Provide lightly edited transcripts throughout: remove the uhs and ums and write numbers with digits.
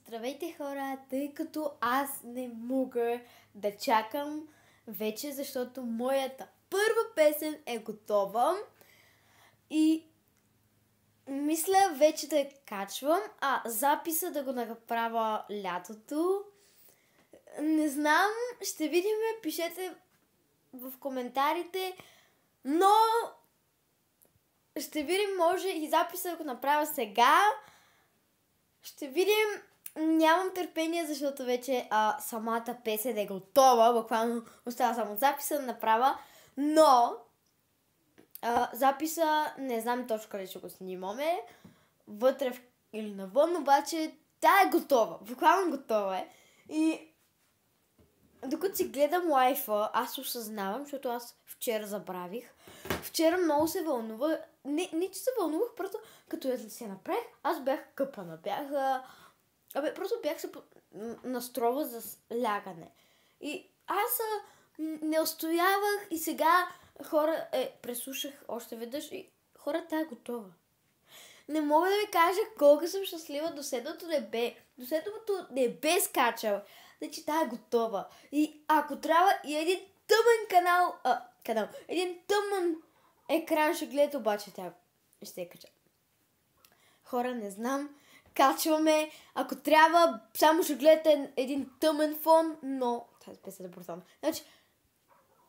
Здравейте хора, тъй като аз не мога да чакам вече, защото моята първа песен е готова и мисля вече да я качвам, а записа да го направя лятото. Не знам, ще видим, пишете в коментарите, но ще видим, може и записа да го направя сега. Ще видим. Нямам търпение, защото вече самата песен е готова. Буквално остава само записа да направя. Но записа не знам точно къде ще го снимаме. Вътре или навън, обаче тя е готова. Буквално готова е. И докато си гледам лайфа, аз осъзнавам, защото аз вчера забравих. Вчера много се вълнувах. Не че се вълнувах, просто като я се направих, аз бях къпана. Просто бях се настроила за лягане. И аз не устоявах и сега хора... преслушах още веднъж и хората е готова. Не мога да ви кажа колко съм щастлива до седмото небе. До седмото небе скачал. Значи тя е готова. И ако трябва и един тъмен един тъмен екран ще гледате, обаче тя ще я кача. Хора, не знам. Качваме. Ако трябва, само ще гледате един тъмен фон, но тази песен е брутална. Значи,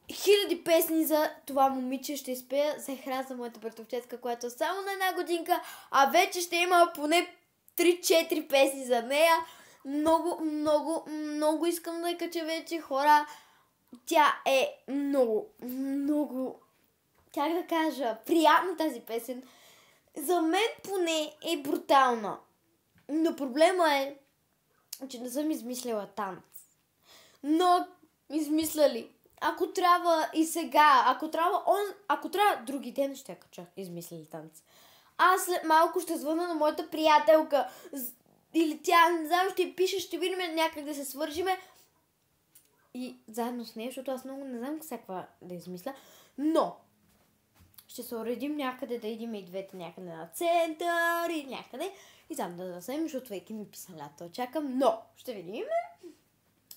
1000 песни за това момиче ще изпея за игра за моята братовчетка, която е само на една годинка, а вече ще има поне 3-4 песни за нея. Много искам да я кача вече, хора. Тя е много, как да кажа, приятна тази песен. За мен поне е брутална. Но проблема е, че не съм измислила танц. Но измисля ли? Ако трябва и сега, ако трябва други ден, ще я кача измислили танц. Аз след малко ще звъна на моята приятелка. Или тя, не знам, ще пише, ще видим някак да се свържиме. И заедно с нея, защото аз много не знам всякаква да измисля. Но ще се уредим някъде, да идем и двете някъде на център и някъде. И заедно да вземем, защото веки ми писа лято. Чакам, но ще видим.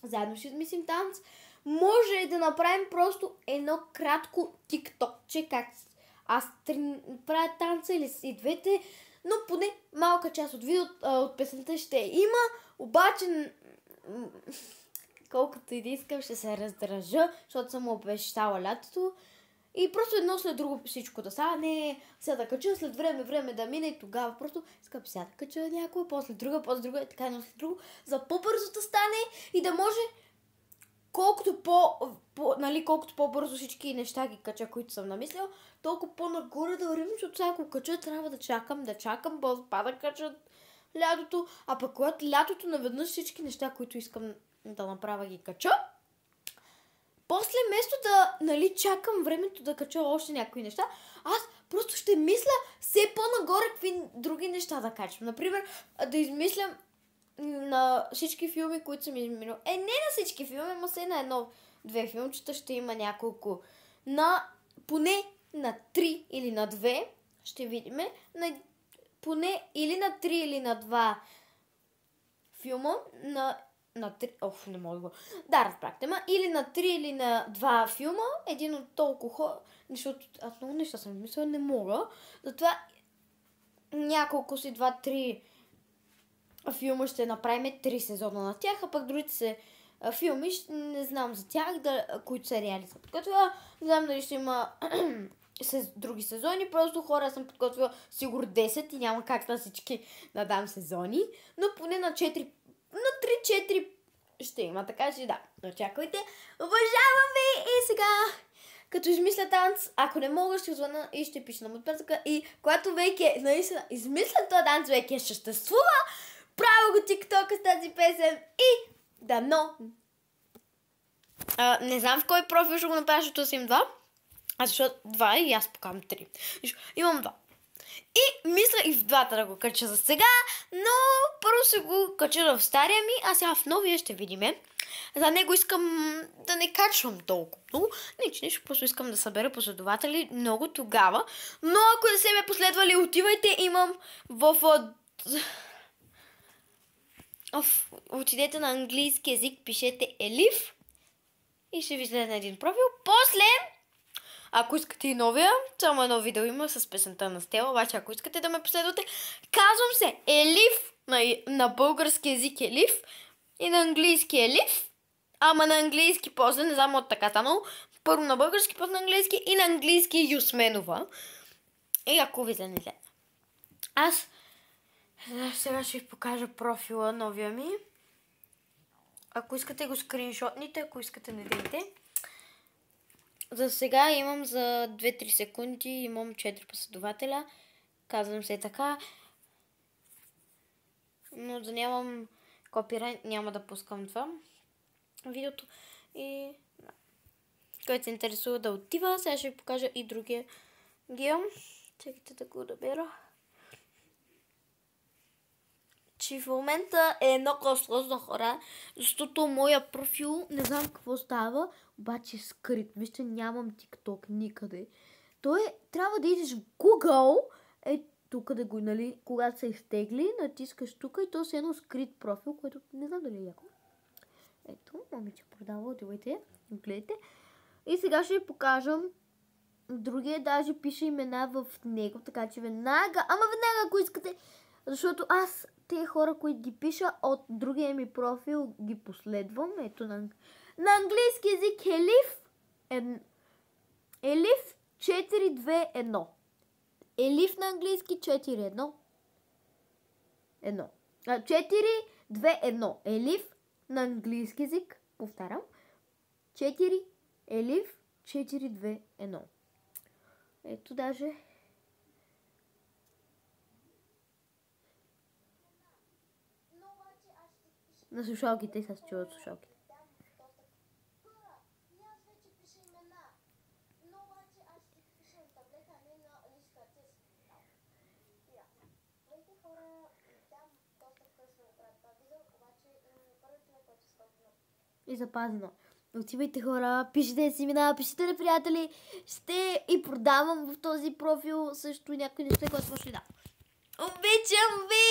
Заедно ще измислим танц. Може да направим просто едно кратко тиктокче, как аз правя танца или и двете, но поне малка част от видео от песента ще има, обаче колкото и да искам ще се раздържа, защото съм обещала лятото и просто едно след друго всичко да стане, сега да кача, след време да мине и тогава просто искам сега да кача някой, после друга и така едно след друго, за по-бързо да стане и да може колкото по-бързо всички неща ги кача, които съм намислила, толкова по-нагоре да вървим, защото сега ако кача, трябва да чакам, да кача лятото, а пък когато лятото наведнъж всички неща, които искам да направя, ги кача, после вместо да чакам времето да кача още някои неща, аз просто ще мисля все по-нагоре какви други неща да качвам. Например, да измислям на всички филми, които съм изминал. Не на всички филми, но се на едно-две филмчета ще има няколко. Поне на 3 или на 2 ще видим. Поне или на 3 или на 2 филма. На 3... не мога да го... Да, разбрахте ма. Или на 3 или на 2 филма. Един от толкова хора. Защото аз много неща съм мисля, не мога. Затова няколко си 2-3 филма ще направим 3 сезона на тях, а пък другите филми не знам за тях, които сериали са подготвила. Не знам дали ще има други сезони, просто хора съм подготвила сигурно 10 и няма как на всички да дам сезони, но поне на 3-4 ще има, така че да, очаквайте. Уважавам ви и сега, като измисля танц, ако не мога, ще звъна и ще пиша на модперцъка и когато вече наистина измисля този танц, вече ще съществува, право го тиктока с тази песен и дано. Не знам в кой профил ще го направя, защото си имам 2. Защото 2 и аз покам 3. Имам 2. И мисля и в двата да го кача за сега, но първо се го кача в стария ми, а сега в новия ще видиме. За него искам да не качвам толкова много. Нищо, просто искам да събера последователи много тогава. Но ако не се ме последвали, отивайте, имам в Отидете на английски език, пишете Елиф и ще ви излезе един профил. После, ако искате и новия, само едно видео има с песента на Стела, обаче ако искате да ме последвате, казвам се Елиф, на български език Елиф и на английски Елиф, ама на английски после, не знам от така станало, първо на български, после на английски и на английски Юсменова. И ако ви излезе. Аз сега ще ви покажа профила новия ми. Ако искате го скриншотните, ако искате не дейте. За сега имам за 2-3 секунди, имам 4 последователя. Казвам се така. Но да нямам копирайт, няма да пускам това видеото. И който се интересува да отива, сега ще ви покажа и другия геом. Чекайте да го набера. Че в момента е много сложно, хора, защото моя профил, не знам какво става, обаче е скрит. Вижте, нямам TikTok никъде. Трябва да идеш в Google, тук да го, нали, когато се изтегли, натискаш тук и то е едно скрит профил, което не знам дали е яко. Ето, момиче продава, отивайте, гледайте. И сега ще ви покажам другия, даже пише имена в него, така че веднага, ако искате, защото аз тези хора, които ги пиша от другия ми профил, ги последвам. Ето на английски език Елиф 421. Елиф на английски 4-1. 4-2-1. Елиф на английски език, повтарям. 4 Елиф 4-2-1. Ето даже. На слушалките се чуват слушалките. И запазено. Отивайте, хора, пишете си имена, пишете на приятели. Ще и продавам в този профил също някои неща, които може да. Обичам ви!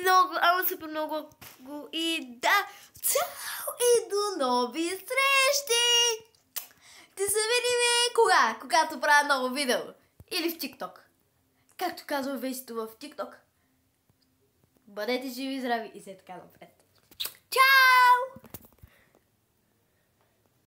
Много, супер много. И да, чао и до нови срещи! Ще се видим кога? Когато правя ново видео. Или в TikTok. Както казва Весето в TikTok. Бъдете живи и здрави и се така напред. Чао!